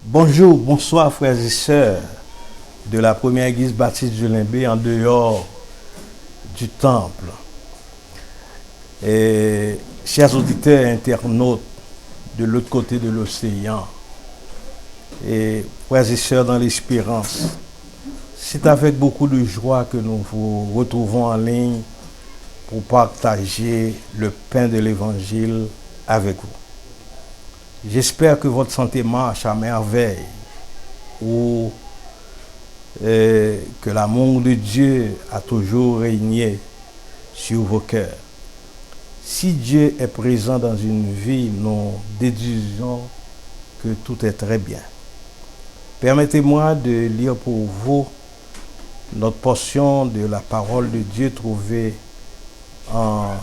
Bonjour, bonsoir frères et sœurs de la première église baptiste de Limbé en dehors du temple. Et chers auditeurs et internautes de l'autre côté de l'océan et frères et sœurs dans l'espérance, c'est avec beaucoup de joie que nous vous retrouvons en ligne pour partager le pain de l'évangile avec vous. J'espère que votre santé marche à merveille ou que l'amour de Dieu a toujours régné sur vos cœurs. Si Dieu est présent dans une vie, nous déduisons que tout est très bien. Permettez-moi de lire pour vous notre portion de la parole de Dieu trouvée en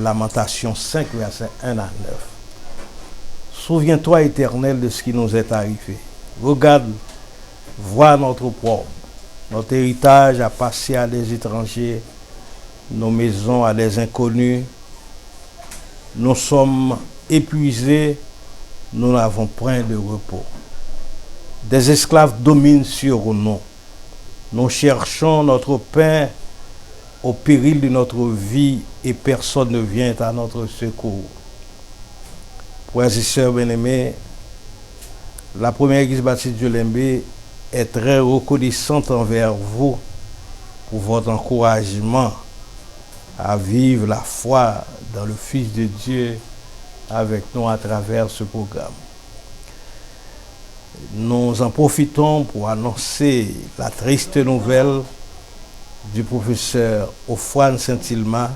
Lamentation 5, versets 1 à 9. Souviens-toi, Éternel, de ce qui nous est arrivé. Regarde, vois notre pauvre. Notre héritage a passé à des étrangers, nos maisons à des inconnus. Nous sommes épuisés, nous n'avons point de repos. Des esclaves dominent sur nous. Nous cherchons notre pain au péril de notre vie et personne ne vient à notre secours. Frères et sœurs bien-aimés, la première église baptiste de Limbé est très reconnaissante envers vous pour votre encouragement à vivre la foi dans le Fils de Dieu avec nous à travers ce programme. Nous en profitons pour annoncer la triste nouvelle du professeur Ofouane Saint-Hilma,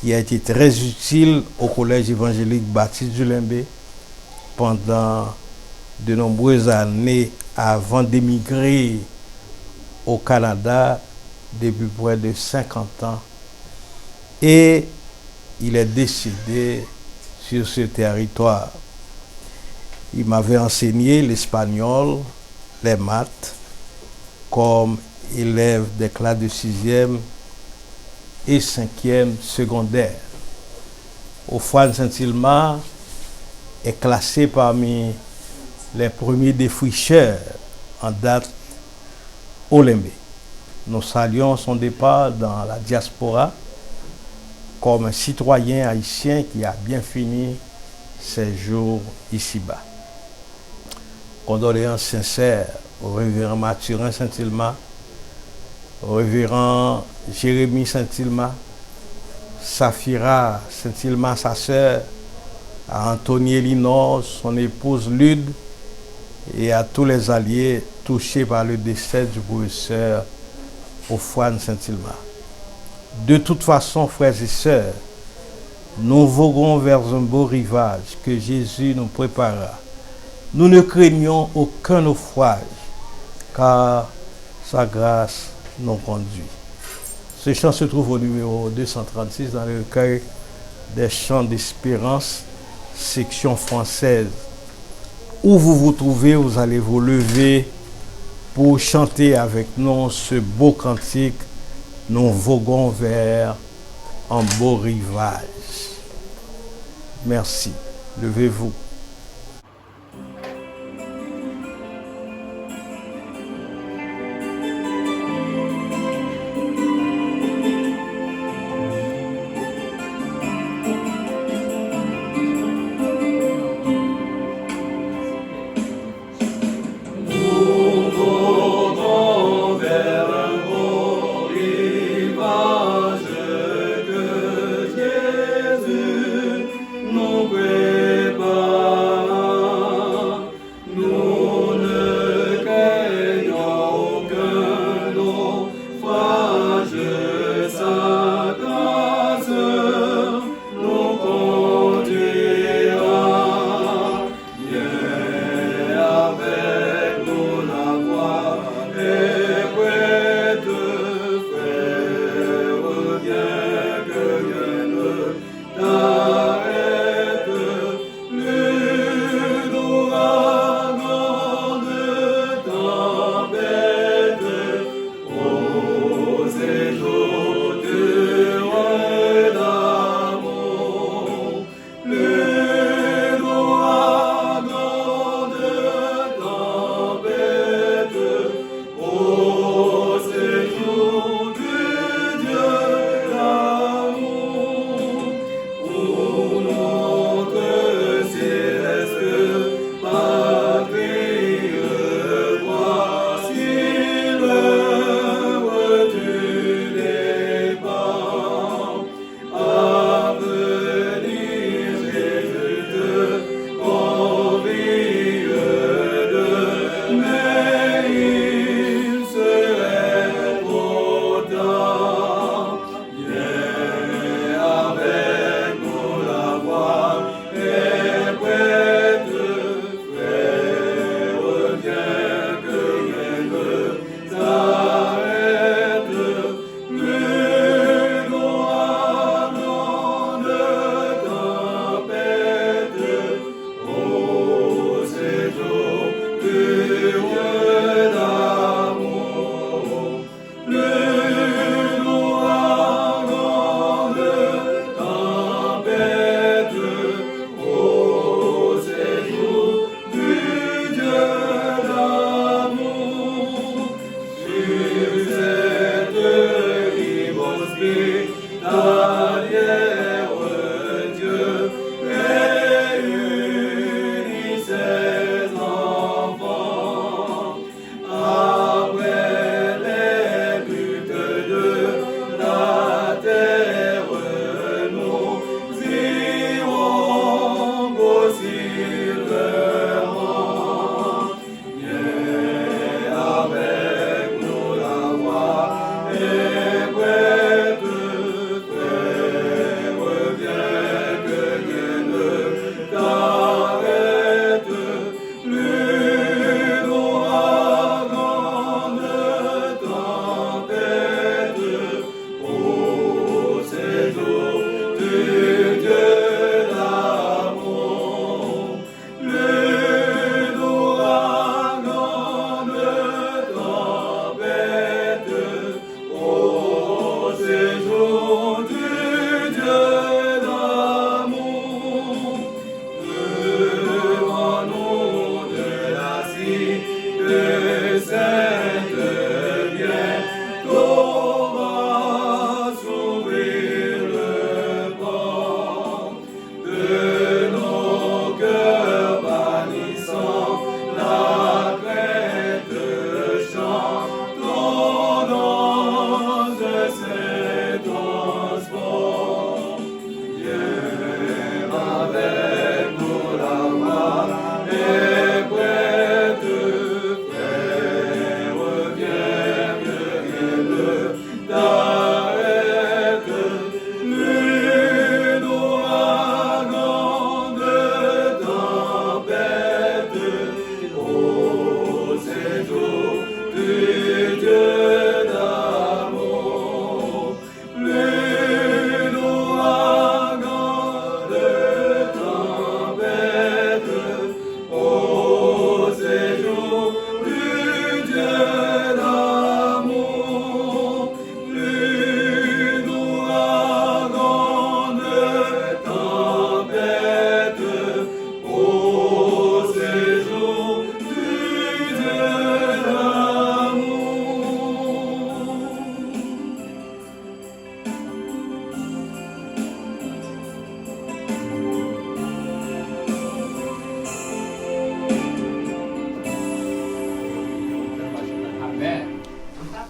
qui a été très utile au collège évangélique baptiste du Limbé pendant de nombreuses années avant d'émigrer au Canada depuis près de 50 ans. Et il est décédé sur ce territoire. Il m'avait enseigné l'espagnol, les maths, comme élève des classes de 6e et 5e secondaire. Ofouane Saint-Hilma est classé parmi les premiers défricheurs en date au Limbé. Nous saluons son départ dans la diaspora comme un citoyen haïtien qui a bien fini ses jours ici-bas. Condoléances sincères au révérend Mathurin Saint-Hilma, au révérend Jérémie Saint-Hilma, Safira Saint-Hilma, sa sœur, à Anthony Elinor, son épouse Lude, et à tous les alliés touchés par le décès du professeur Ofouane Saint-Hilma. De toute façon, frères et sœurs, nous voguons vers un beau rivage que Jésus nous prépara. Nous ne craignons aucun naufrage, car sa grâce nous conduit. Ce chant se trouve au numéro 236 dans le recueil des chants d'espérance, section française. Où vous vous trouvez, vous allez vous lever pour chanter avec nous ce beau cantique. Nous voguons vers un beau rivage. Merci. Levez-vous. Nous prépare.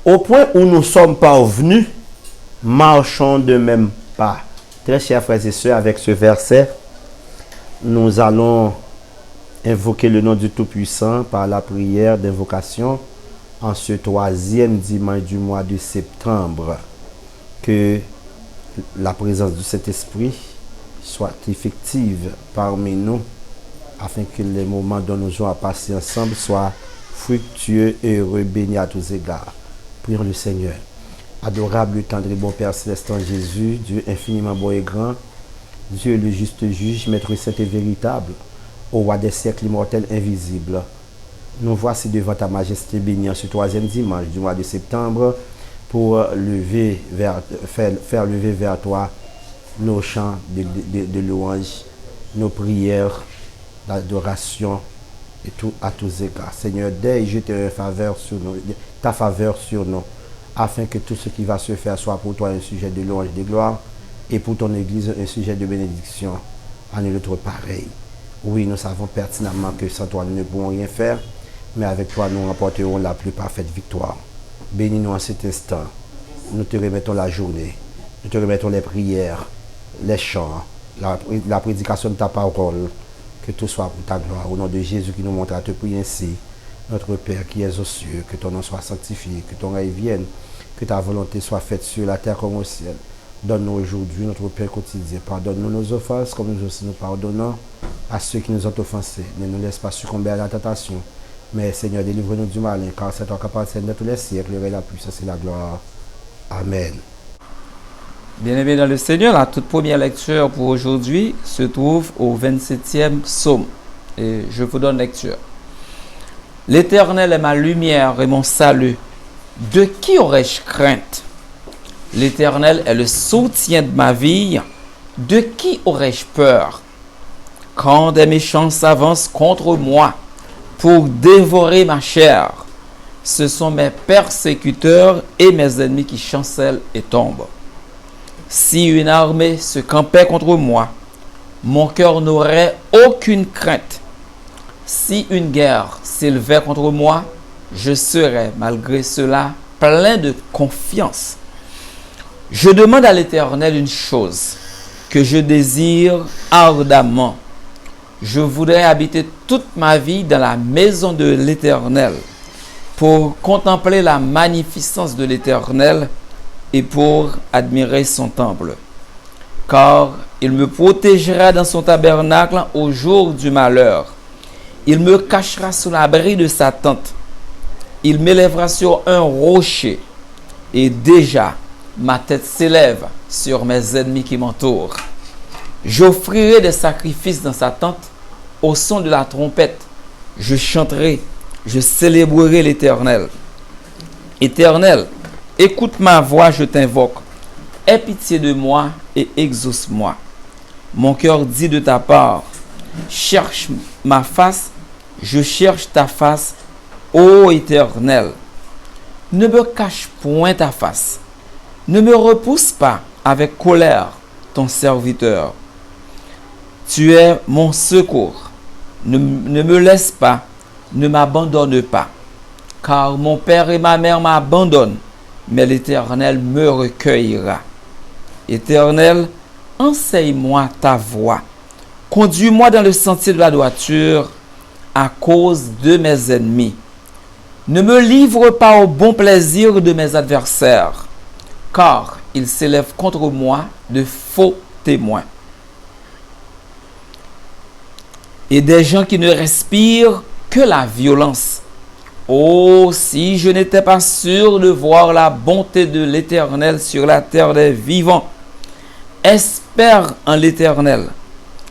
Au point où nous sommes parvenus, marchons de même pas. Très chers frères et sœurs, avec ce verset, nous allons invoquer le nom du Tout-Puissant par la prière d'invocation en ce 3e dimanche du mois de septembre. Que la présence du Saint-Esprit soit effective parmi nous, afin que les moments dont nous allons passer ensemble soient fructueux et heureux, bénis à tous égards. Prions le Seigneur. Adorable, tendre et bon Père céleste en Jésus, Dieu infiniment beau et grand, Dieu le juste juge, Maître saint et véritable, au roi des siècles immortels invisibles. Nous voici devant ta majesté bénie en ce 3e dimanche du mois de septembre pour faire lever vers toi nos chants de louange, nos prières d'adoration et tout à tous égards. Seigneur, dès jeter ta faveur sur nous, afin que tout ce qui va se faire soit pour toi un sujet de louange et de gloire, et pour ton Église un sujet de bénédiction à nul autre pareil. Oui, nous savons pertinemment que sans toi nous ne pouvons rien faire, mais avec toi nous remporterons la plus parfaite victoire. Bénis-nous en cet instant. Nous te remettons la journée, nous te remettons les prières, les chants, la prédication de ta parole. Que tout soit pour ta gloire. Au nom de Jésus qui nous montre à te prier ainsi. Notre Père qui es aux cieux, que ton nom soit sanctifié, que ton règne vienne, que ta volonté soit faite sur la terre comme au ciel. Donne-nous aujourd'hui notre pain quotidien. Pardonne-nous nos offenses comme nous aussi nous pardonnons à ceux qui nous ont offensés. Ne nous laisse pas succomber à la tentation. Mais Seigneur, délivre-nous du malin, car c'est toi qui appartiens de tous les siècles, la puissance et la gloire. Amen. Bien-aimés dans le Seigneur, la toute première lecture pour aujourd'hui se trouve au 27e psaume. Et je vous donne lecture. L'Éternel est ma lumière et mon salut. De qui aurais-je crainte? L'Éternel est le soutien de ma vie. De qui aurais-je peur? Quand des méchants s'avancent contre moi pour dévorer ma chair, ce sont mes persécuteurs et mes ennemis qui chancellent et tombent. Si une armée se campait contre moi, mon cœur n'aurait aucune crainte. Si une guerre s'élevait contre moi, je serais malgré cela plein de confiance. Je demande à l'Éternel une chose que je désire ardemment. Je voudrais habiter toute ma vie dans la maison de l'Éternel pour contempler la magnificence de l'Éternel et pour admirer son temple. Car il me protégera dans son tabernacle au jour du malheur. Il me cachera sous l'abri de sa tente. Il m'élèvera sur un rocher. Et déjà, ma tête s'élève sur mes ennemis qui m'entourent. J'offrirai des sacrifices dans sa tente au son de la trompette. Je chanterai, je célébrerai l'Éternel. Éternel, écoute ma voix, je t'invoque. Aie pitié de moi et exauce-moi. Mon cœur dit de ta part, cherche ma face, je cherche ta face, ô Éternel. Ne me cache point ta face. Ne me repousse pas avec colère, ton serviteur. Tu es mon secours. Ne me laisse pas, ne m'abandonne pas. Car mon père et ma mère m'abandonnent, mais l'Éternel me recueillera. Éternel, enseigne-moi ta voie. Conduis-moi dans le sentier de la droiture à cause de mes ennemis. Ne me livre pas au bon plaisir de mes adversaires, car ils s'élèvent contre moi de faux témoins. Et des gens qui ne respirent que la violence. Oh, si je n'étais pas sûr de voir la bonté de l'Éternel sur la terre des vivants. Espère en l'Éternel.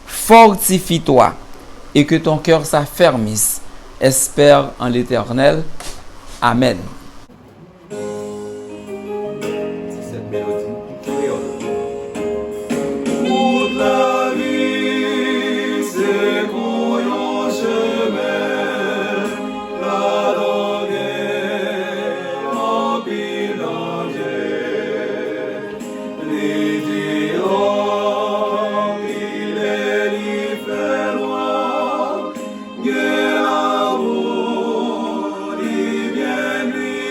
Fortifie-toi et que ton cœur s'affermisse. Espère en l'Éternel. Amen. Cette mélodie toute la vie, c'est qu'on chemin, la langue en bilanger, l'idiot, il est l'hiver loin, l'amour, il vient lui.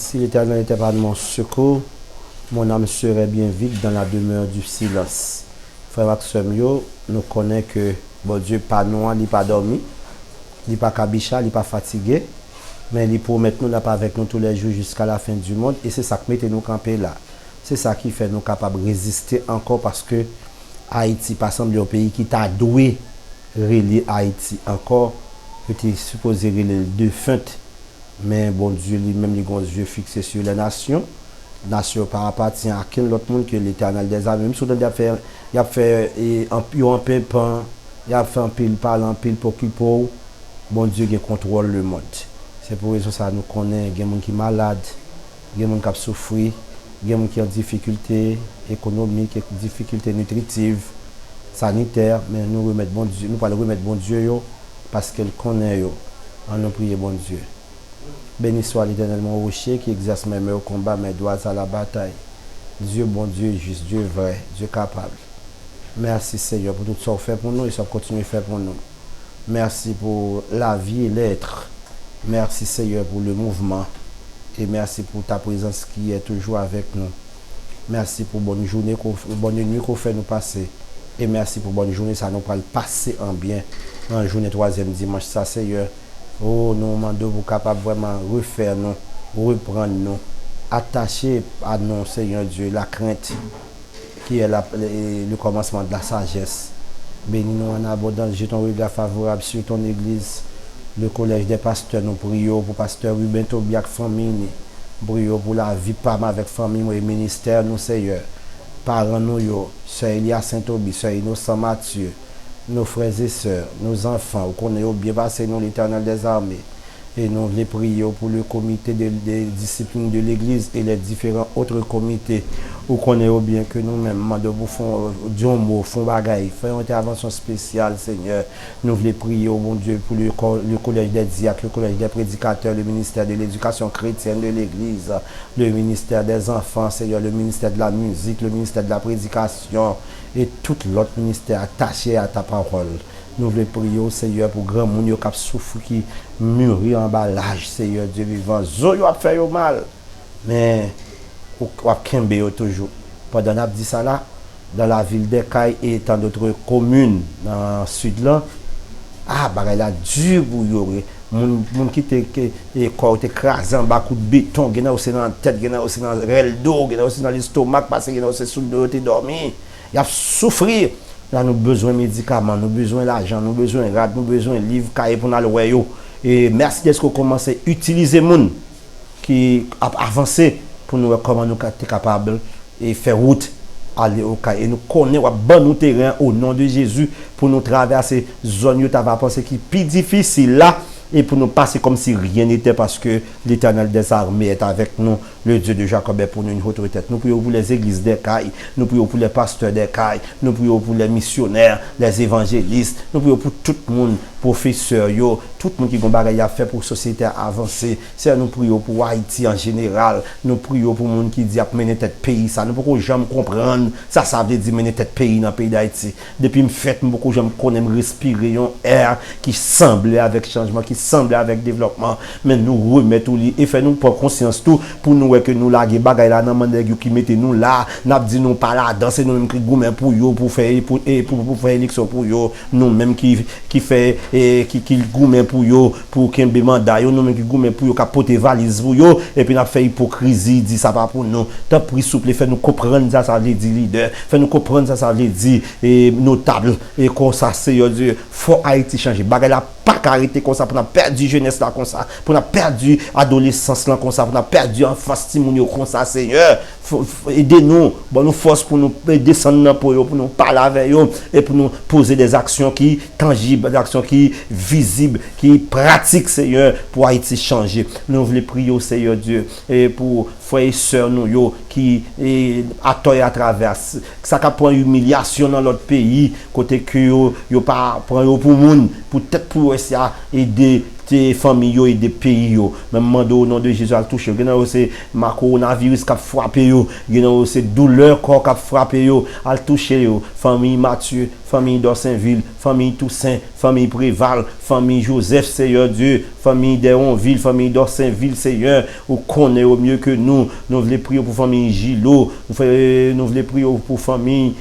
Si l'Éternel n'était pas de mon secours, mon âme serait bien vide dans la demeure du silence. Frère Maxime, nous connaissons que bon Dieu pas noir, il pas dormi, il pas cabicha, il pas fatigué, mais il promet nous n'a pas avec nous tous les jours jusqu'à la fin du monde et c'est ça qui met nous camper là. C'est ça qui fait nous capables de résister encore parce que Haïti pas semble un pays qui t'a doué relier Haïti encore, était supposé relier défunte. Mais bon Dieu lui-même, il a un yeux fixés sur les nations. Nation par appartient à quel autre monde que l'Éternel des armées. Même si il a fait un peu pain, il a fait un pile parle, un pile pour qu'il pour. Bon Dieu qui contrôle le monde. C'est pour ça que nous connaissons, il y a des gens qui sont malades, il y a des gens qui souffrent, il y a des gens qui ont des difficultés économiques, des difficultés nutritives, sanitaires. Mais nous remettons bon Dieu, nous parlons remettre bon Dieu parce qu'il connaît. On nous prie bon Dieu. Béni soit l'Éternel mon rocher qui exerce mes mains au combat, mes doigts à la bataille. Dieu bon, Dieu juste, Dieu vrai, Dieu capable. Merci Seigneur pour tout ce que tu fait pour nous et ce que tu continues à faire pour nous. Merci pour la vie et l'être. Merci Seigneur pour le mouvement. Et merci pour ta présence qui est toujours avec nous. Merci pour bonne journée, bonne nuit qu'on fait nous passer. Et merci pour bonne journée, ça nous va le passer en bien. En journée 3e dimanche, ça Seigneur. Oh, nous demandons pour capable vraiment refaire nous, reprendre nous, attacher à nous, Seigneur Dieu, la crainte qui est le commencement de la sagesse. Bénis-nous en abondance, j'ai ton regard favorable sur ton église. Le collège des pasteurs, nous prions pour pasteur Ruben Tobiak, famille. Prions pour la vie, pas avec famille et ministère, nous, Seigneur. Parents, nous, Sœur Elia Saint-Obi, Sœur Innocent Mathieu, nos frères et sœurs, nos enfants, qu'on est bien passé, nous, l'Éternel des armées. Et nous les prions pour le comité des disciplines de l'Église et les différents autres comités où qu'on est bien que nous-mêmes, de vous font d'un mot, font bagaille, faire une intervention spéciale, Seigneur. Nous les prions, mon Dieu, pour le collège des diacres, le collège des prédicateurs, le ministère de l'éducation chrétienne de l'Église, le ministère des enfants, Seigneur, le ministère de la musique, le ministère de la prédication et tout l'autre ministère attaché à ta parole. Nous voulons prier au Seigneur pour grand monde qui a souffert, qui mûrit en bas l'âge, Seigneur Dieu vivant. Zoyo a fait mal, mais on a kembe toujours. Pendant qu'on a dit ça là, dans la ville d'Ekaï et dans d'autres communes dans le sud là, bah il a dur pour y moun qui te corps écrasé en bas coup de béton, gena aussi dans la tête, gena aussi dans le dos, gena aussi dans l'estomac parce que gena aussi sous le dos te dormi. Il a souffrir. Là, nous avons besoin de médicaments, nous avons besoin d'argent, nous avons besoin de rad, nous avons besoin de livres, cahiers pour nous aller. Et merci d'être qu'on commence à utiliser les gens qui ont avancé pour nous comment nous sommes capables de faire route, aller au cahier. Et nous connaissons bon nous terrain au nom de Jésus pour nous traverser zone où tu vas penser qui est plus difficile là. Et pour nous passer comme si rien n'était parce que l'Éternel des armées est avec nous, le Dieu de Jacob est pour nous une autorité. Nous prions pour les églises d'Ekaï, nous prions pour les pasteurs d'Ekaï, nous prions pour les missionnaires, les évangélistes, nous prions pour tout le monde, professeurs, tout le monde qui a des choses à faire pour la société avancée. C'est nous prions pour Haïti en général, nous prions pour le monde qui dit à mener tête pays, ça nous pouvons jamais comprendre, ça veut dire mener tête pays dans le pays d'Haïti. Depuis me fait, nous pouvons jamais connaître respirer un air qui semble avec changement, qui semble avec développement, mais nous remettons et fait nous prendre conscience tout pour nous que nous la bagay là nan qui mettez nous là, n'a dit nous pas là danser nous même qui goumen pour yo pour faire élection pour yo, nous même qui fait qui goumen pour yo pour kembe mandat yo, nous même qui goumen pour yo capoter valise pour yo et puis n'a fait hypocrisie dit ça pas pour nous. Tant pris souple fait nous comprendre ça veut dire leader, fait nous comprendre ça veut dire notable et comme ça Seigneur Dieu, faut Haïti changer bagay là pas arrêter comme ça pour n'a perdu jeunesse là comme ça, pour n'a perdu adolescence là comme ça, pour n'a perdu enfance timounio comme ça Seigneur. Aidez-nous, nous force pour nous descendre pour nous parler avec eux et pour nous poser des actions qui tangibles, des actions qui visibles, qui pratiques Seigneur pour Haïti changer. Nous voulons prier au Seigneur Dieu et pour frères et sœurs nous qui attendent à travers ça qui prend humiliation dans l'autre pays côté que yo pas prend pour monde pour peut-être pour aider des familles et des pays même au nom de Jésus à toucher c'est ma coronavirus qui a frappé c'est douleur corps qui a frappé à toucher famille Mathieu, famille d'Orsainville, famille Toussaint, famille Préval, famille Joseph Seigneur Dieu, famille d'Héronville, famille d'Orsainville Seigneur, ou connaît au mieux que nous voulons prier pour famille Gilo, nous voulons prier pour famille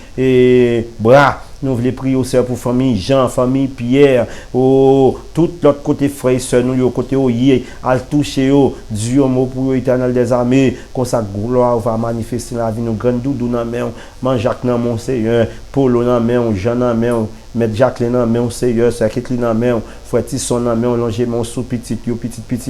Bras. Nous voulons prier au Seigneur pour famille Jean, famille Pierre, tout l'autre côté frère et soeur, nous côté Oye, à toucher Dieu mot pour l'Éternel des armées, comme sa gloire va manifester la vie, nous grande doudou dans main, Jacques dans mon Seigneur, Paul dans main, Jean dans main, Maître Jacqueline dans main, Seigneur, Sœur Kathleen dans main, Frère Tisson dans main, longer mon sous petit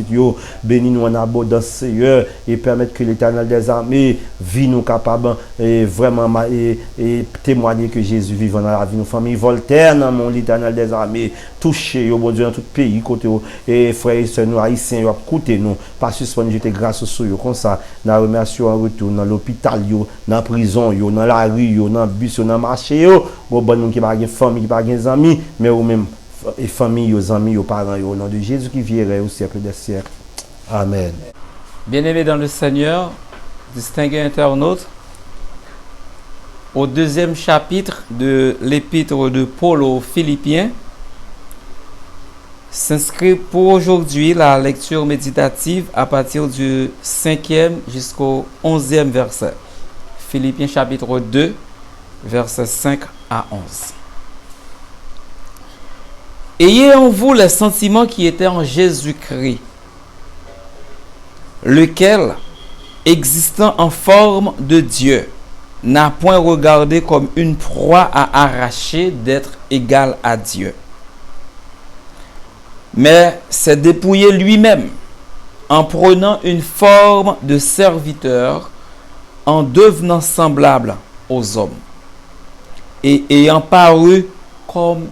yo, bénis nous en abondance Seigneur et permettre que l'Éternel des armées vit nous capable et vraiment et témoigner que Jésus vit dans la vie nos familles Voltaire dans mon l'Éternel des armées touché au bon Dieu dans tout pays côté et frères et sœurs nous haïtiens yo écouter nous pas suspendre jeter grâce sur yo comme ça na remercie en retour dans l'hôpital yo dans prison yo dans la rue yo dans bus yo dans marché yo bon nous qui pas de famille qui pas de amis mais ou même et famille aux amis aux parents au nom de Jésus qui viendrait au siècle des siècles. Amen. Bien-aimés dans le Seigneur, distingués internautes, au 2e chapitre de l'épître de Paul aux Philippiens, s'inscrit pour aujourd'hui la lecture méditative à partir du 5e jusqu'au 11e verset. Philippiens chapitre 2, versets 5 à 11. Ayez en vous les sentiments qui étaient en Jésus-Christ, lequel, existant en forme de Dieu, n'a point regardé comme une proie à arracher d'être égal à Dieu, mais s'est dépouillé lui-même en prenant une forme de serviteur, en devenant semblable aux hommes, et ayant paru comme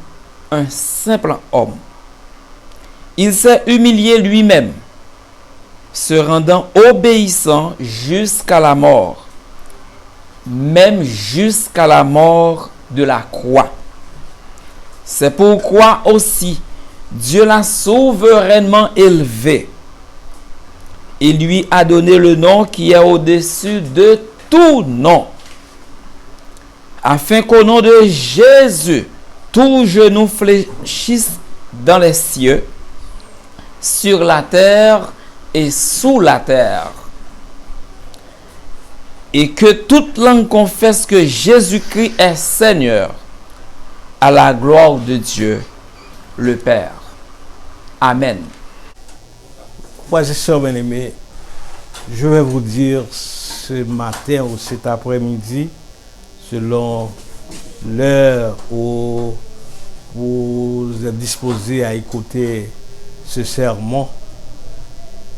un simple homme. Il s'est humilié lui-même, se rendant obéissant jusqu'à la mort, même jusqu'à la mort de la croix. C'est pourquoi aussi Dieu l'a souverainement élevé et lui a donné le nom qui est au-dessus de tout nom, afin qu'au nom de Jésus, tout genou fléchisse dans les cieux, sur la terre et sous la terre, et que toute langue confesse que Jésus-Christ est Seigneur, à la gloire de Dieu le Père. Amen. Frères et sœurs bien-aimés, je vais vous dire ce matin ou cet après-midi, selon l'heure où vous êtes disposés à écouter ce sermon,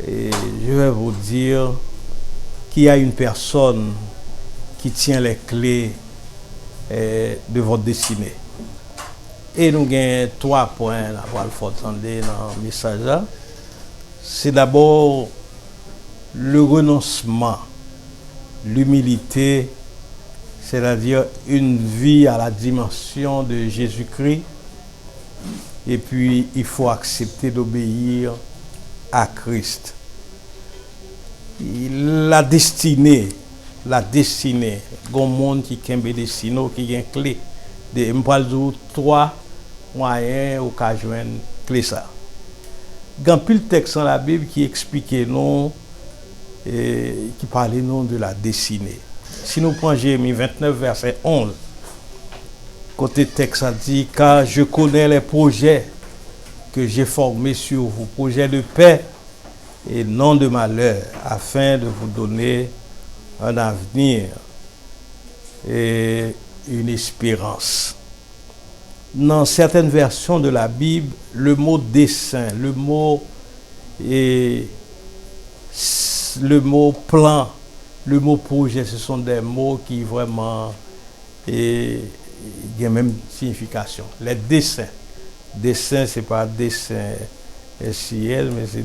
et je vais vous dire qu'il y a une personne qui tient les clés de votre destinée. Et nous avons 3 points à voir entendre dans le message. C'est d'abord le renoncement, l'humilité, c'est-à-dire une vie à la dimension de Jésus-Christ. Et puis, il faut accepter d'obéir à Christ. La destinée, il y a un monde qui a une destinée, qui a une clé. Je vais vous dire 3 moyens ou qu'à joindre clé ça. Il y a un pile texte dans la Bible qui explique non, qui parle non de la destinée. Si nous prenons Jérémie 29, verset 11, côté texte a dit, car je connais les projets que j'ai formés sur vous, projets de paix et non de malheur, afin de vous donner un avenir et une espérance. Dans certaines versions de la Bible, le mot dessein, le mot plan, le mot projet, ce sont des mots qui vraiment ont la même signification. Les dessins. Dessin, ce n'est pas dessin S-I-L, mais c'est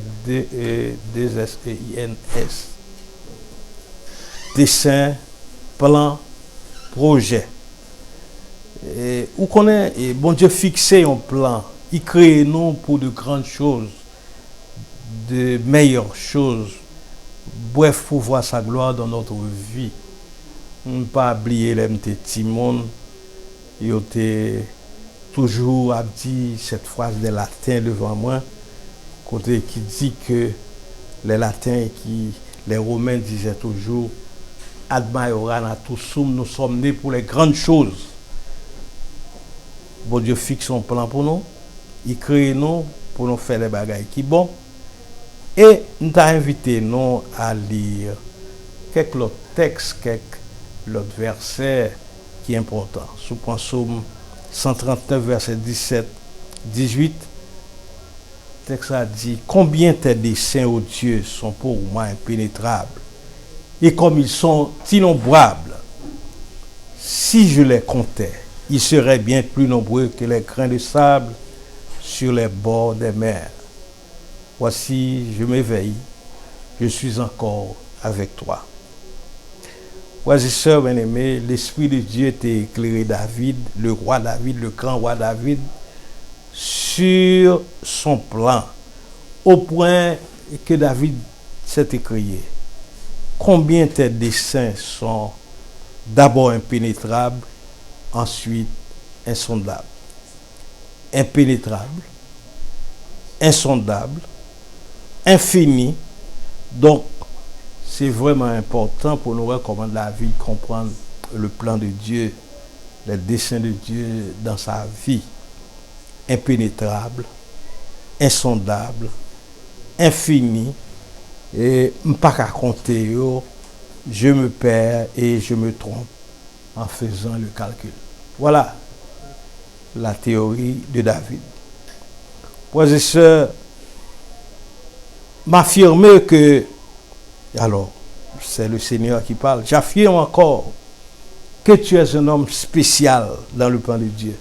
D-S-E-I-N-S. Dessin, plan, projet. Où connaît, bon Dieu fixé un plan, il crée nous pour de grandes choses, de meilleures choses, bref, pour voir sa gloire dans notre vie. Ne pas oublier les petits monde, il était toujours a dit cette phrase des latins devant moi, côté qui dit que les latins les romains disaient toujours ad maiora natursum, nous sommes nés pour les grandes choses. Bon Dieu fixe son plan pour nous, il crée nous pour nous faire les bagailles qui bon. Et nous t'avons invité nous à lire quelques autres textes, quelques autres versets qui sont importants. Sous Psaume 139, verset 17, 18, le texte a dit, combien tes desseins, ô Dieu, sont pour moi impénétrables, et comme ils sont innombrables, si je les comptais, ils seraient bien plus nombreux que les grains de sable sur les bords des mers. Voici, je m'éveille, je suis encore avec toi. Frères et sœurs bien-aimés, l'Esprit de Dieu était éclairé David, le roi David, le grand roi David, sur son plan, au point que David s'est écrié. Combien tes desseins sont d'abord impénétrables, ensuite insondables. Impénétrables, insondable, infini. Donc, c'est vraiment important pour nous recommander la vie, comprendre le plan de Dieu, les desseins de Dieu dans sa vie. Impénétrable, insondable, infini, et pas qu'à compter, je me perds et je me trompe en faisant le calcul. Voilà la théorie de David. Frères et sœurs, m'affirmer que, alors, c'est le Seigneur qui parle, j'affirme encore que tu es un homme spécial dans le plan de Dieu.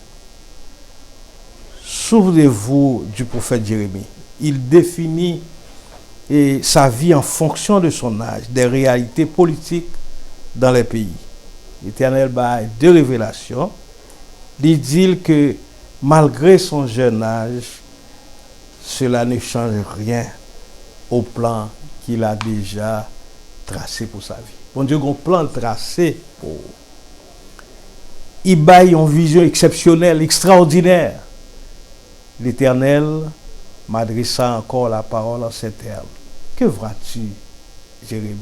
Souvenez-vous du prophète Jérémie. Il définit sa vie en fonction de son âge, des réalités politiques dans les pays. L'Éternel a deux révélations. Il dit que malgré son jeune âge, cela ne change rien au plan qu'il a déjà tracé pour sa vie. Bon Dieu, un plan tracé pour. Il a une vision exceptionnelle, extraordinaire. L'Éternel m'adressa encore la parole en ces termes. Que vois-tu, Jérémie?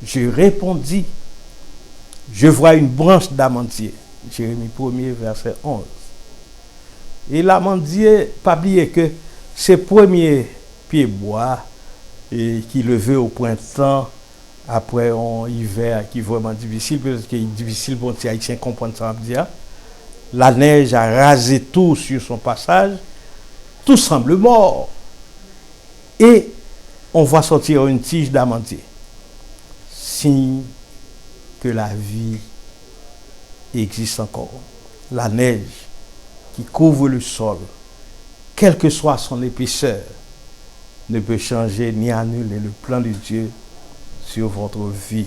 Je répondis, je vois une branche d'amandier. Jérémie 1er, verset 11. Et l'amandier, pas oublier que ces premiers pieds bois qui levaient au printemps, après un hiver qui est vraiment difficile, parce qu'il est difficile pour les Haïtiens comprendre ça. La neige a rasé tout sur son passage, tout semble mort. Et on voit sortir une tige d'amandier. Signe que la vie existe encore. La neige qui couvre le sol, quelle que soit son épaisseur, ne peut changer ni annuler le plan de Dieu sur votre vie.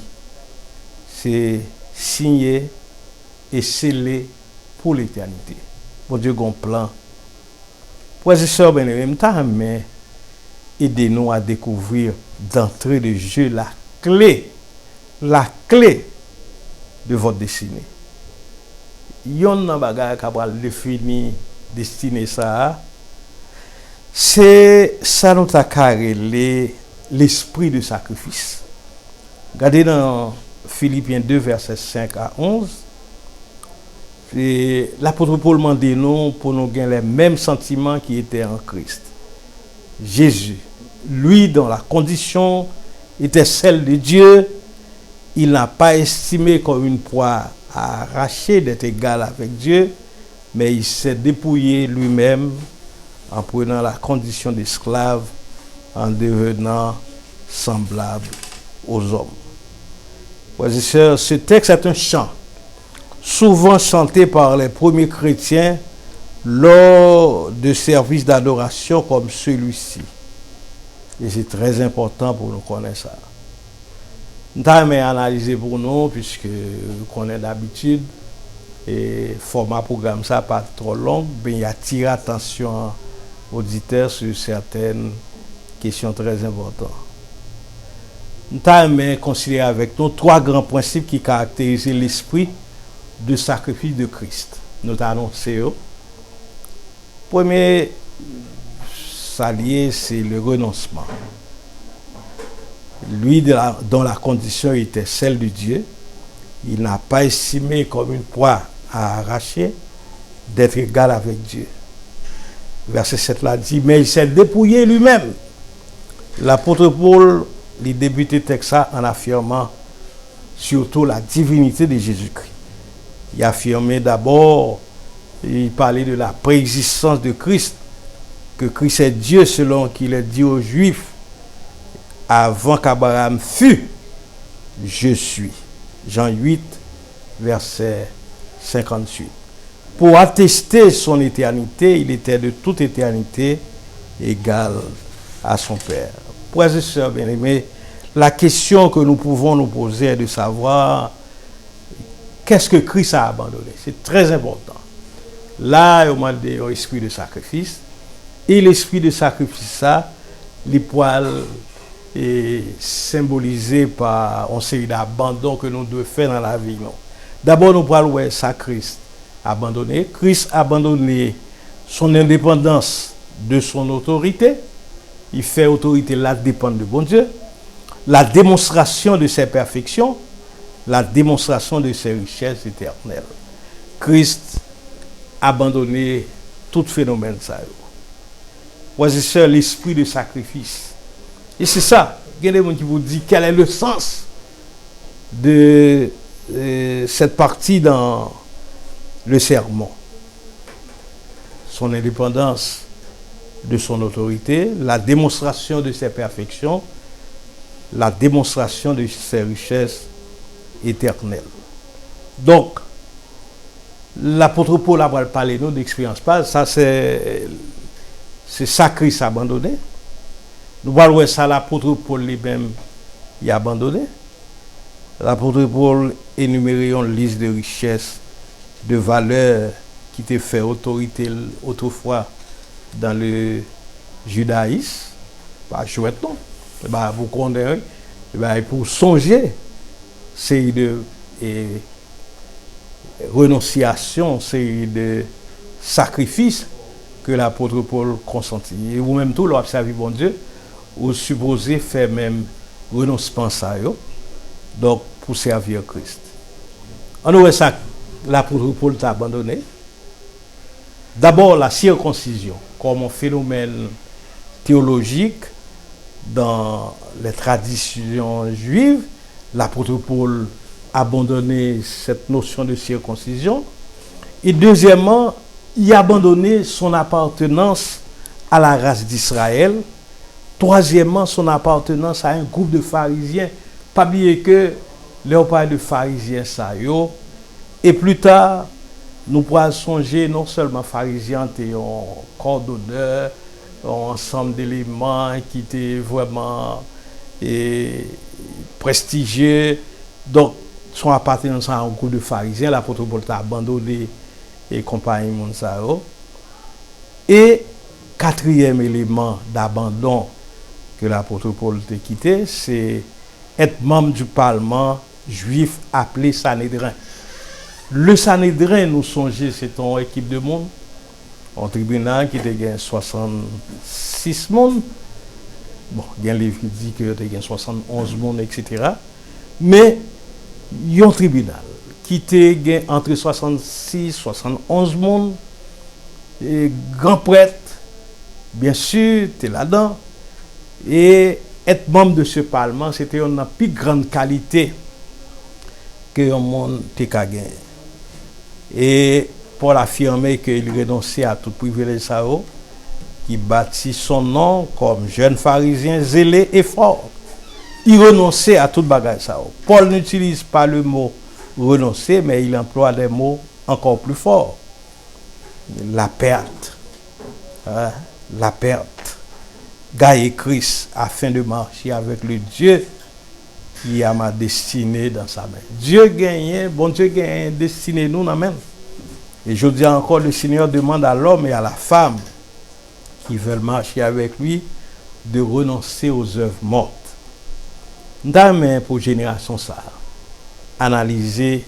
C'est signé et scellé pour l'éternité. Bon Dieu, un plan. Frères et sœurs, mais aidez-nous à découvrir d'entrée de jeu la clé de votre destinée. Yon nan bagay kapral défini destinée ça, c'est ça nous a carrelé l'esprit de sacrifice. Regardez dans Philippiens 2 versets 5 à 11. L'apôtre Paul demande nous pour nous gagner les mêmes sentiments qui étaient en Christ. Jésus, lui, dont la condition était celle de Dieu, il n'a pas estimé comme une proie à arracher d'être égal avec Dieu, mais il s'est dépouillé lui-même en prenant la condition d'esclave, en devenant semblable aux hommes. Frères et sœurs, ce texte est un chant, souvent chanté par les premiers chrétiens lors de services d'adoration comme celui-ci. Et c'est très important pour nous connaître ça. Nous avons analysé pour nous, puisque nous connaissons d'habitude, et le format programme ça pas trop long, mais il y a tiré attention auditeurs sur certaines questions très importantes. Nous avons considéré avec nous trois grands principes qui caractérisent l'esprit de sacrifice de Christ. Nous avons annoncé. Premier s'allier, c'est le renoncement. Lui, dont la condition était celle de Dieu, il n'a pas estimé comme une proie à arracher d'être égal avec Dieu. Verset 7 là dit, mais il s'est dépouillé lui-même. L'apôtre Paul, il débutait texte en affirmant surtout la divinité de Jésus-Christ. Il affirmait d'abord, il parlait de la préexistence de Christ, que Christ est Dieu selon qu'il est dit aux Juifs, avant qu'Abraham fût, je suis. Jean 8, verset 58. Pour attester son éternité, il était de toute éternité égal à son Père. Frères et sœurs bien-aimés, la question que nous pouvons nous poser est de savoir qu'est-ce que Christ a abandonné. C'est très important. Là, il y a un esprit de sacrifice. Et l'esprit de sacrifice, ça, les poils est symbolisé par une série d'abandons que nous devons faire dans la vie. D'abord, nous parlons de ça, Christ abandonné. Christ a abandonné son indépendance de son autorité. Il fait autorité là dépendre de bon Dieu. La démonstration de ses perfections, la démonstration de ses richesses éternelles. Christ a abandonné tout phénomène ça. Voici ça l'esprit de sacrifice. Et c'est ça, il y a des gens qui vous disent quel est le sens de cette partie dans le sermon. Son indépendance de son autorité, la démonstration de ses perfections, la démonstration de ses richesses éternelles. Donc, l'apôtre Paul a parlé nous d'expérience pas, ça c'est ça Christ a abandonné. Nous voyons ça l'apôtre Paul lui-même il a abandonné. L'apôtre Paul énuméré une liste de richesses, de valeurs qui étaient fait autorité autrefois dans le judaïsme. Pas chouette non. Vous connaissez, pour songer, c'est de renonciation, c'est de sacrifice que l'apôtre Paul consentit. Et vous-même tout, l'observez bon Dieu, vous supposez faire même renoncement ça, donc pour servir Christ. On aurait ça, l'apôtre Paul t'a abandonné. D'abord la circoncision, comme un phénomène théologique dans les traditions juives, l'apôtre Paul a abandonné cette notion de circoncision. Et deuxièmement, il a abandonné son appartenance à la race d'Israël. Troisièmement, son appartenance à un groupe de pharisiens. Pas oublier que les parle de pharisiens ça yo. Et plus tard, nous pourrons songer non seulement pharisiens et un cordonneur, un ensemble d'éléments qui étaient vraiment prestigieux. Donc, son appartenance à un groupe de pharisiens, l'apôtre Paul a abandonné et compagnie Monsaro. Et quatrième élément d'abandon que l'apôtre Paul a quitté, c'est être membre du Parlement juif appelé Sanhédrin. Le Sanhédrin, nous songeons, c'est une équipe de monde, un tribunal qui a 66 monde. Bon, il y a un livre qui dit que il y a 71 monde, etc. Mais il y a un tribunal qui a entre 66 et 71 monde. Et grand prêtre, bien sûr, tu es là-dedans. Et être membre de ce Parlement, c'était une plus grande qualité que un monde t'es gagné. Et Paul affirmait qu'il renonçait à tout privilège ça, qui bâtit son nom comme jeune pharisien zélé et fort. Il renonçait à toute bagage ça. Paul n'utilise pas le mot renoncer, mais il emploie des mots encore plus forts. La perte. Hein? La perte. Gagner Christ afin de marcher avec le Dieu qui a ma destinée dans sa main. Dieu gagne, bon Dieu gagne destinée nous dans même. Et je dis encore, le Seigneur demande à l'homme et à la femme qui veulent marcher avec lui de renoncer aux œuvres mortes. Nous pour génération ça, analyser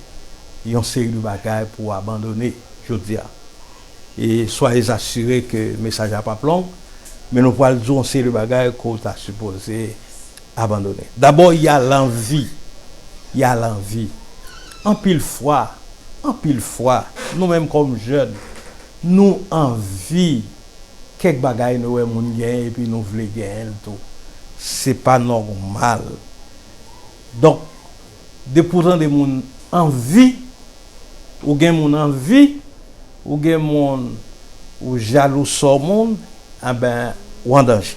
une série de bagages pour abandonner, je dis. Et soyez assurés que le message n'a pas plomb, mais nous pouvons dire une série de bagages qu'on a supposé abandonner. D'abord, il y a l'envie. Il y a l'envie. En pile fois, nous-mêmes comme jeunes, nous envie quelques bagages nous avons gagné et puis nous voulons gagner tout. C'est pas normal. Donc, de pourtant des gens envie, ou gen mon envie, ou gen mon ou jaloux sur monde, eh ben ou en danger.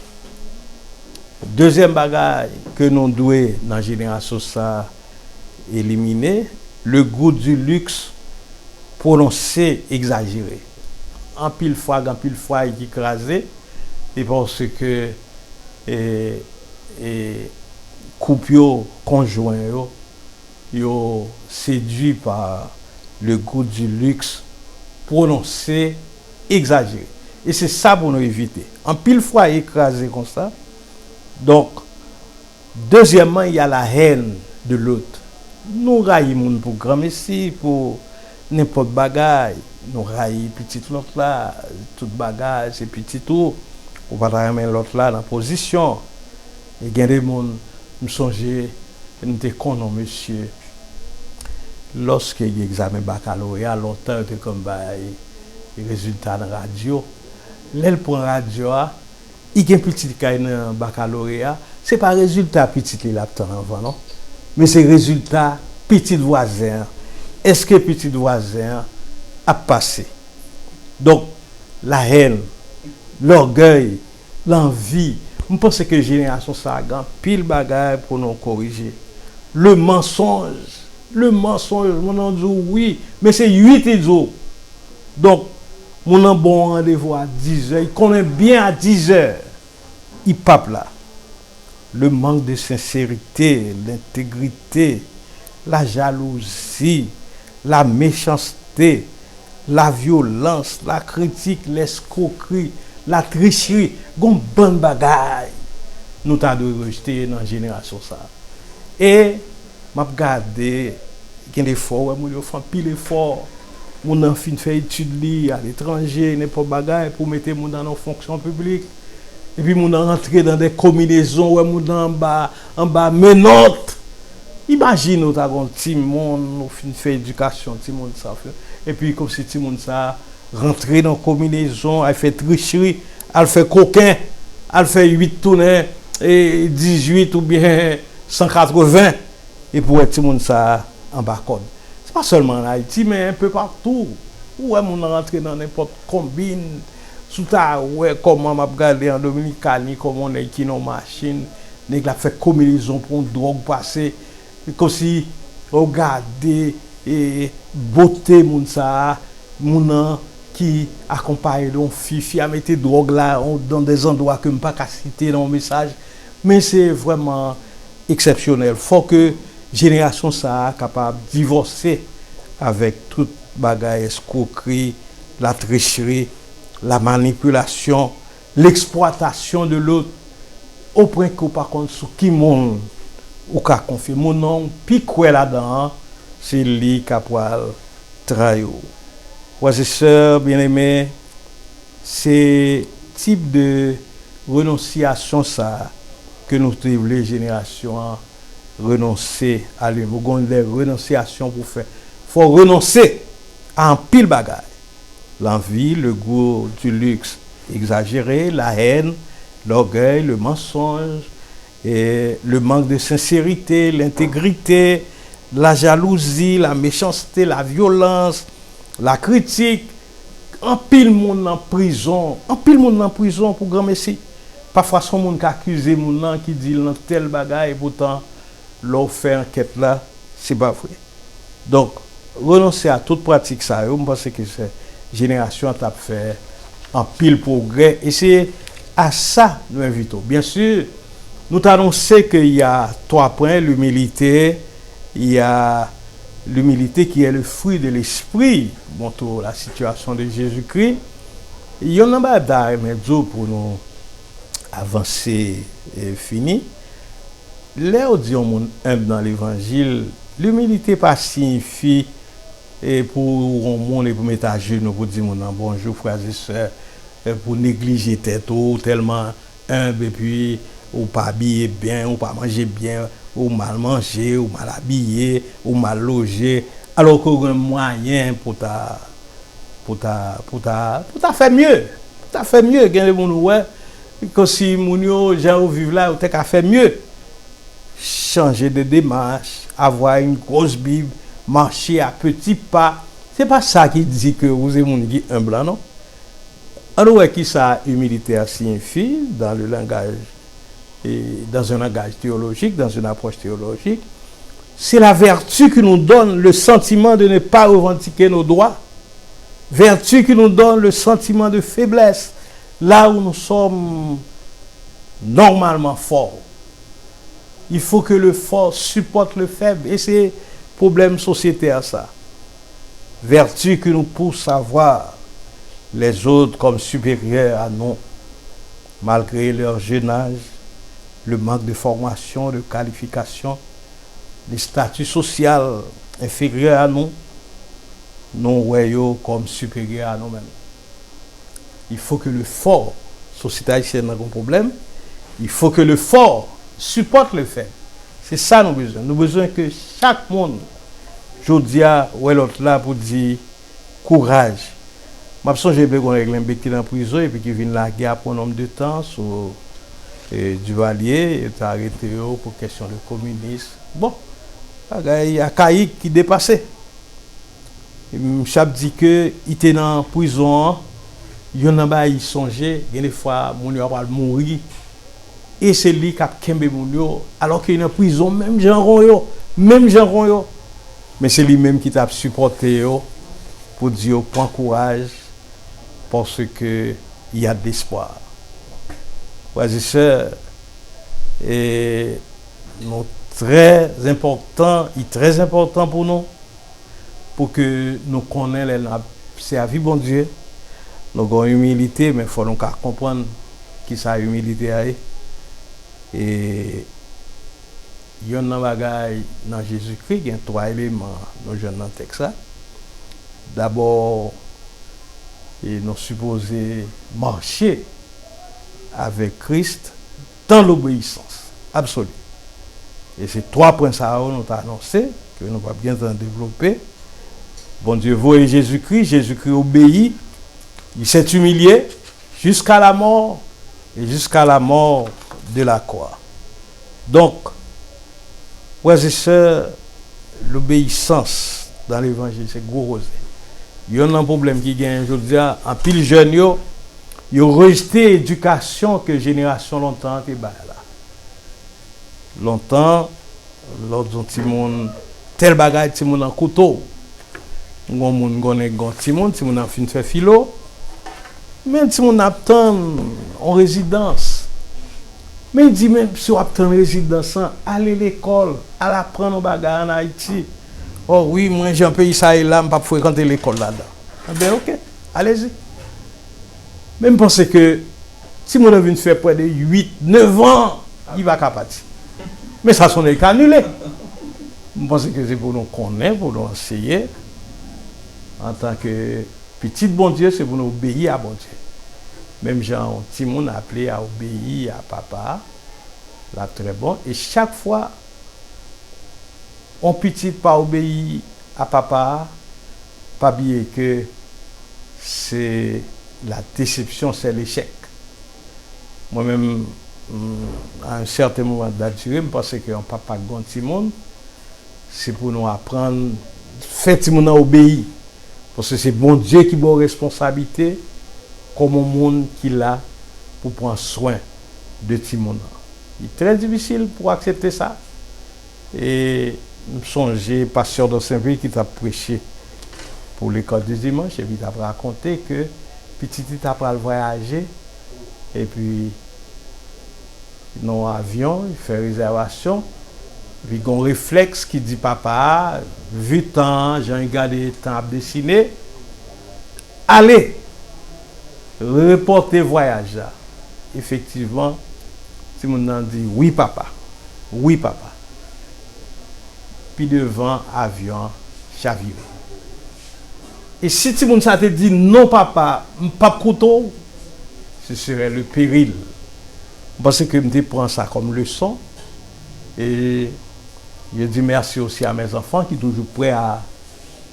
Deuxième bagage que nous devons dans la génération ça éliminer, le goût du luxe prononcé exagéré. En pile fois il écrasé et parce que couple conjoint yo séduit par le goût du luxe prononcé exagéré. Et c'est ça pour nous éviter. En pile fois écrasé comme ça. Donc, deuxièmement, il y a la haine de l'autre. Nous raillons pour grand messie, pour n'importe bagaille. nous raillons petit l'autre là, tout bagage, c'est petit tout. On va ramener l'autre là dans la position. Et il y a des gens, nous songeons, nous étions non, monsieur. Lorsque il y a examen baccalauréat, longtemps, il y a comme les résultats de la radio. Là, pour la radio, il y a un petit baccalauréat. Ce n'est pas le résultat petit qui l'attend avant, non? Mais c'est le résultat petit voisin. Est-ce que petit voisin a passé? Donc, la haine, l'orgueil, l'envie, je pense que la génération ça a grand pile bagaille pour nous corriger. Le mensonge, mon nom dit oui, mais c'est 8 jours. Donc, mon a bon rendez-vous à 10 heures, il connaît bien à 10 heures. Il pape là. Le manque de sincérité, l'intégrité, la jalousie, la méchanceté, la violence, la critique, l'escroquerie, la tricherie, gon bonne bagaille. Nous t'avons rejeté dans la génération ça. Et m'a regardé qu'il y a des fois où on fait pile effort, mon enfant fait études à l'étranger, n'importe bagaille pour mettre mon dans nos fonctions publiques. Et puis mon rentré dans des combinaisons où mon en bas menottes. Imagine nous avons un petit monde, nous fait éducation, petit monde ça fait. Et puis comme si petit monde ça rentrer dans combinaison, elle fait tricherie, elle fait coquin, elle fait 8 tournées et 18 ou bien 180 et pour être petit monde ça en bas code. C'est pas seulement en Haïti mais un peu partout. Où est mon rentré dans n'importe combine. Sous ta ouais comment m'a regardé en Dominicanie comment on est qui nos machines, nèg la fait combinaison pour une drogue passer comme si regarder et beauté moun ça moun qui accompagne donc fifi à mettre drogue là dans des endroits que me pas citer dans le message mais c'est vraiment exceptionnel. Faut que génération ça capable divorcer avec toute bagaille escroquerie, la tricherie, la manipulation, l'exploitation de l'autre, au point que par contre, sur qui monde ou qu'a confié mon nom, puis quoi là-dedans, c'est lui qui a travaillé. Frères et sœurs bien-aimés, c'est type de renonciation ça que nous devons les générations renoncer à lui. Nous avons des renonciations pour faire. Il faut renoncer à un pile bagaille. L'envie, le goût du luxe exagéré, la haine, l'orgueil, le mensonge, et le manque de sincérité, l'intégrité, la jalousie, la méchanceté, la violence, la critique. En pile monde en prison, pour grand messie. Parfois son monde qui accuse moun qui dit dans tel bagaille et pourtant l'on fait enquête là, c'est pas vrai. Donc renoncer à toute pratique ça, je pense que c'est génération t'a fait en pile progrès et c'est à ça nous invitons. Bien sûr, nous t'annoncer qu'il y a 3 points, l'humilité, il y a l'humilité qui est le fruit de l'esprit, bon la situation de Jésus-Christ. Il y en a pas pour nous avancer et fini. Là où dit on humble dans l'évangile, l'humilité pas signifie et pour un monde et pour mettre à genoux pour dire bonjour frères et sœurs pour négliger tête ou tellement humble et puis ou pas habillé bien ou pas manger bien ou mal manger ou mal habillé ou mal logé alors qu'on a un moyen pour ta faire mieux gain de monde ouais que si moun yo gens vivent là ou t'as fait mieux changer de démarche avoir une grosse Bible marcher à petits pas, c'est pas ça qui dit que vous êtes mon qui humble, non? Alors qui ça humilité signifie dans le langage et dans un langage théologique, dans une approche théologique, c'est la vertu qui nous donne le sentiment de ne pas revendiquer nos droits, vertu qui nous donne le sentiment de faiblesse, là où nous sommes normalement forts. Il faut que le fort supporte le faible et c'est problème sociétaire ça. Vertu qui nous pousse à voir les autres comme supérieurs à nous, malgré leur jeune âge, le manque de formation, de qualification, le statut social inférieur à nous. nous voyons comme supérieurs à nous-mêmes. Il faut que le fort, société haïtienne a un problème, il faut que le fort supporte le faible. C'est ça nous besoin. Nous besoin que chaque monde, je dis à l'autre là pour dire courage. Je pense que j'ai besoin de qui est en prison et puis qui vient la guerre pour un nombre de temps sur Duvalier, et arrêté pour question de communisme. Bon, il y a Caïque qui dépassait. Je dit que il était dans prison, il y en a il songeait, il y a des fois mon yo va mourir et c'est lui qui a kembe mon yo alors qu'il est en prison même Jean Ron yo, mais c'est lui même qui t'a supporté yo pour dire prends courage parce que il y a de l'espoir. Frères et sœurs, et non très important pour nous pour que nous connaissions servi bon Dieu. Nous avons humilité, mais il faut nous comprendre qui ça humilité est. Et il y a un bagage dans Jésus-Christ, il y a 3 éléments dans le texte. D'abord, nous supposons marcher avec Christ dans l'obéissance absolue. Et ces 3 points ça nous avons annoncé, que nous va bien développer. Bon Dieu, voyez Jésus-Christ obéit, il s'est humilié jusqu'à la mort et jusqu'à la mort de la croix. Donc, frères et sœurs, l'obéissance dans l'évangile, c'est gros. Il y a un problème qui gagne aujourd'hui, en pile jeune, ils ont rejeté l'éducation que génération longtemps était là. Longtemps, l'autre monde tel bagage ti moun en couteau. Gon moun connaît gon ti moun a fin faire philo. Même ti moun attend en résidence. Mais il dit même si on attend résidence, aller l'école, aller apprendre au bagage en Haïti. Oh oui, moi j'ai un pays ça et là, je pas fréquenter l'école là-dedans. Ah ben OK, allez-y. Même penser que si mon vient faire près de 8-9 ans, il va capable. Mais ça sonne annulé. Je pense que c'est pour nous connaître, pour nous enseigner. En tant que petit bon Dieu, c'est pour nous obéir à bon Dieu. Même Jean, petit monde appelé à obéir à papa, là très bon. Et chaque fois, on petit pas obéir à papa, pas oublier que c'est la déception, c'est l'échec. Moi-même, à un certain moment d'adjurer, je pense qu'un papa grand petit monde, c'est pour nous apprendre, faire petit monde obéir. Parce que c'est bon Dieu qui a la responsabilité, comme un monde qu'il a pour prendre soin de petit monde. Il est très difficile pour accepter ça. Et je songeais, pasteur de Saint-Pierre qui t'a prêché pour l'école du dimanche, et puis il t'a raconté que petit t'a pas voyager, et puis dans l'avion, il fait réservation, puis il y a un réflexe qui dit papa, vu le temps, j'ai regardé le temps à dessiner, allez, reporter voyage là. Effectivement, si mon nom dit oui papa, puis devant avion chaviré. Et si tout le monde te dit non papa, pas couteau, ce serait le péril. Parce que je prends ça comme leçon et je dis merci aussi à mes enfants qui sont toujours prêts à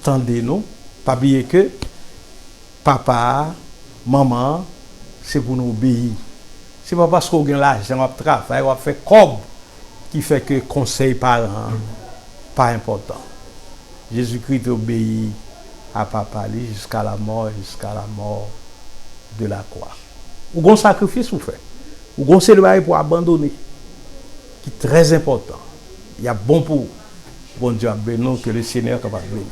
tendre nous. Pas oublier que papa, maman, c'est pour nous obéir. Ce n'est pas parce qu'on a l'argent, on travaille, on fait comme qui fait que conseil parents pas important. Jésus-Christ obéit à papa jusqu'à la mort de la croix. Ou un sacrifice vous fait. Ou un célébré pour abandonner. Qui est très important. Il y a bon pour bon Dieu béni que le Seigneur est capable de bénir.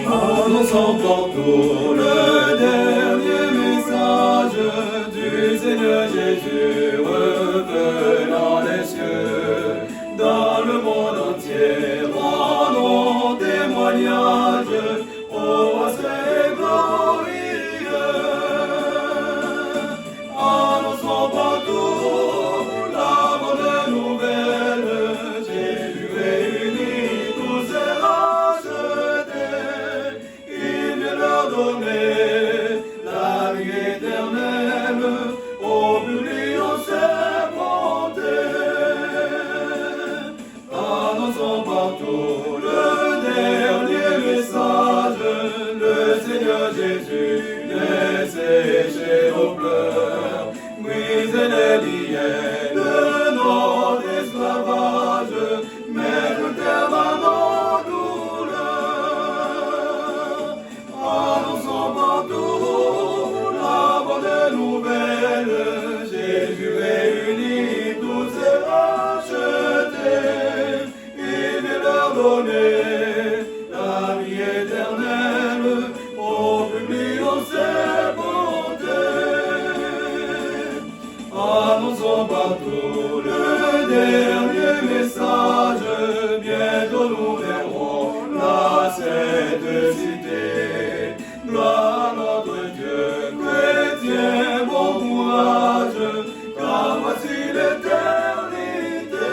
Annonçons partout le dernier message du Seigneur Jésus revenant des cieux. Dans le monde entier, rendons témoignage au roi très glorieux. Annonçons partout la bonne nouvelle. Jésus réunit tous ses rachetés. Il vient leur donner la vie éternelle. Au publiant ses bontés. Annonçons partout le dernier message. Le Seigneur Jésus vient sécher nos pleurs, briser les liens de notre esclavage, mettre terme à nos douleurs. Annonçons partout la bonne nouvelle. Jésus réunit tous ses rachetés. Il vient leur donner la vie éternelle. Au publiant ses bontés. Annonçons partout le dernier message. Bientôt nous verrons la sainte cité. Gloire à notre Dieu, chrétien, bon courage, car voici l'éternité.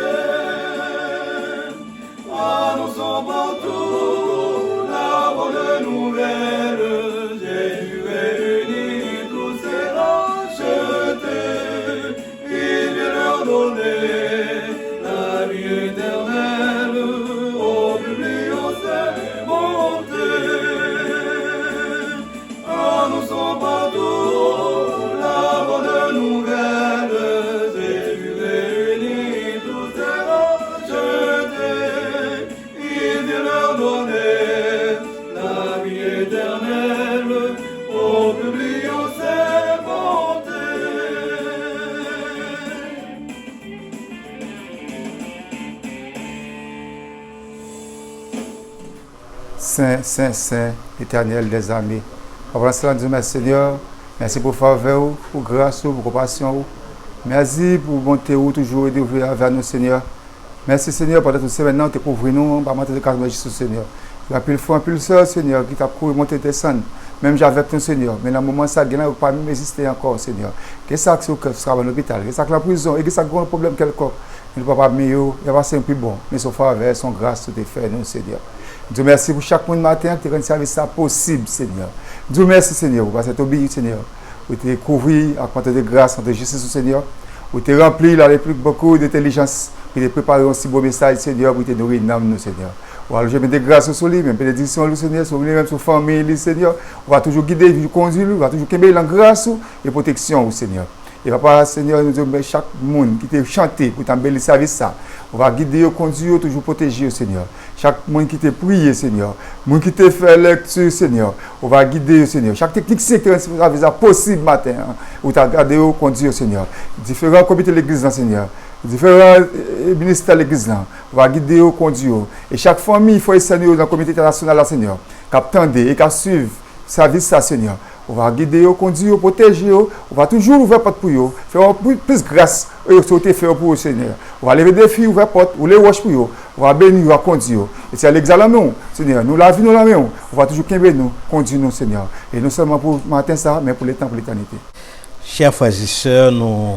Annonçons partout la bonne nouvelle. Jésus réunit tous ses rachetés. Il vient leur donner la vie éternelle. Au publiant ses bontés. Annonçons partout la bonne nouvelle. Jésus réunit tous ses rachetés. Il vient leur donner la vie éternelle. Au publiant ses bontés. Saint, Saint, Saint, éternel des armées. Avant cela, nous disons merci Seigneur. Merci pour faveur, pour grâce, pour compassion. Merci pour bonté, toujours et ouvrir vers nous Seigneur. Merci Seigneur pour tout ça maintenant, tu couvres nous, par monter de cartes Jésus Seigneur. Il y a plus de fois, plus de soeur Seigneur, qui t'a couru, monter, descendre. Même j'avais ton Seigneur. Mais dans le moment, ça n'a pas même existé encore Seigneur. Qu'est-ce que c'est que sera dans l'hôpital? Qu'est-ce que la prison? Et qu'est-ce que un problème quelconque? Il ne peut pas mieux, il va pas plus bon. Mais son faveur, son grâce, tout est fait, nous Seigneur. Dieu merci pour chaque monde matin qui rend service possible, Seigneur. Dieu merci, Seigneur, pour cette obéissance, Seigneur. Pour te couvrir à compte de grâce, de justice, Seigneur. Pour te remplir avec plus beaucoup d'intelligence. Pour te préparer un si beau message, Seigneur, pour te nourrir dans nous, Seigneur. On va mettre des grâces sur lui, même bénédiction, Seigneur, sur lui, même sur la famille, Seigneur. On va toujours guider, conduire, on va toujours qu'il la grâce et protection, Seigneur. Et papa, Seigneur, nous disons, chaque monde qui t'a chanté pour t'embellir service, ça, on va guider, conduire, toujours protéger, Seigneur. Chaque monde qui t'a prié, Seigneur. Monde qui t'a fait lecture, Seigneur. On va guider, Seigneur. Chaque technique, c'est possible matin. On t'a gardé, conduire, Seigneur. Différents comités de l'église, Seigneur. Différents ministères de l'église, on va guider, conduire. Et chaque famille, il faut essayer dans le comité international, Seigneur. Qui attendent et qui suivent service, Seigneur. On va guider, conduire, protéger, on va toujours ouvrir porte pour eux, faire plus grâce et sauter faire pour eux, Seigneur. On va lever des filles, ouvrir porte, ou les roches pour eux, on va bénir, on va conduire. Et c'est à l'examen, Seigneur, nous la vie, nous la maison, on va toujours qu'aimer nous, conduire nous, Seigneur. Et non seulement pour le matin, ça, mais pour le temps, pour l'éternité. Chers frères et sœurs, nous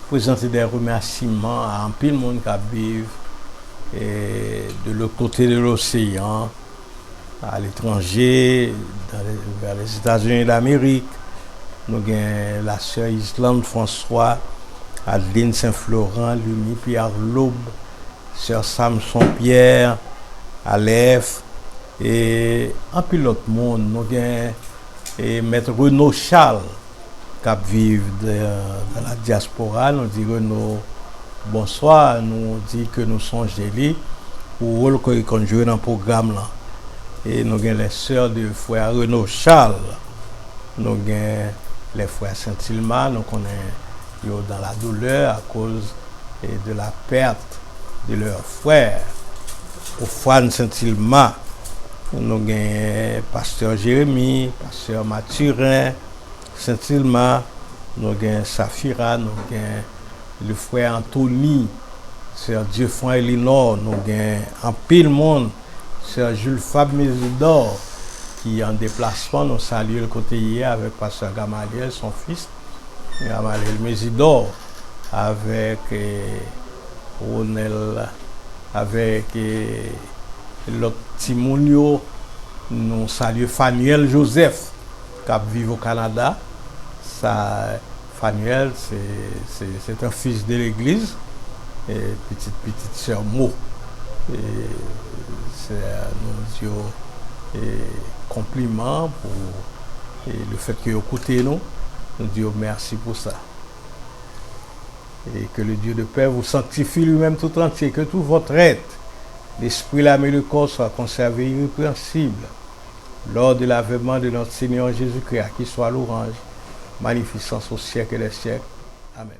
présentons des remerciements à un pile monde qui vit de l'autre côté de l'océan, à l'étranger, vers les États-Unis d'Amérique. Nous avons la sœur Islande François, Adeline Saint-Florent, Luni Pierre Loube, sœur Samson Pierre, Aleph, et un pilote monde. Nous avons maître Renaud Charles, qui vit dans la diaspora. Nous dit Renaud, bonsoir, nous dit que nous sommes gelés pour le rôle qu'on joue dans le programme là. Et nous avons les sœurs de frère Renaud Charles, nous avons les frères Saint-Ilma, nous connaissons dans la douleur à cause de la perte de leur frère. Au Fouane Saint-Ilma, nous avons pasteur Jérémy, pasteur Mathurin, Saint-Ilma, nous avons Safira, nous avons le frère Anthony, sœur Dieu-Fran Elinor, nous avons en pile monde, sœur Jules Fab Mésidor, qui est en déplacement, nous saluons le côté hier avec pasteur Gamaliel, son fils, Gamaliel Mésidor, avec Ronel, avec l'autre Timonio, nous saluons Fanuel Joseph, qui vit au Canada. Ça, Fanuel, c'est un fils de l'église, et petite sœur Mo. Et c'est nous disons compliment pour le fait que vous écoutez nous. Nous disons merci pour ça. Et que le Dieu de paix vous sanctifie lui-même tout entier, que tout votre être, l'esprit, l'âme et le corps soient conservés irrépréhensibles lors de l'avènement de notre Seigneur Jésus-Christ, à qui soit l'orange, magnificence au siècle des siècles. Amen.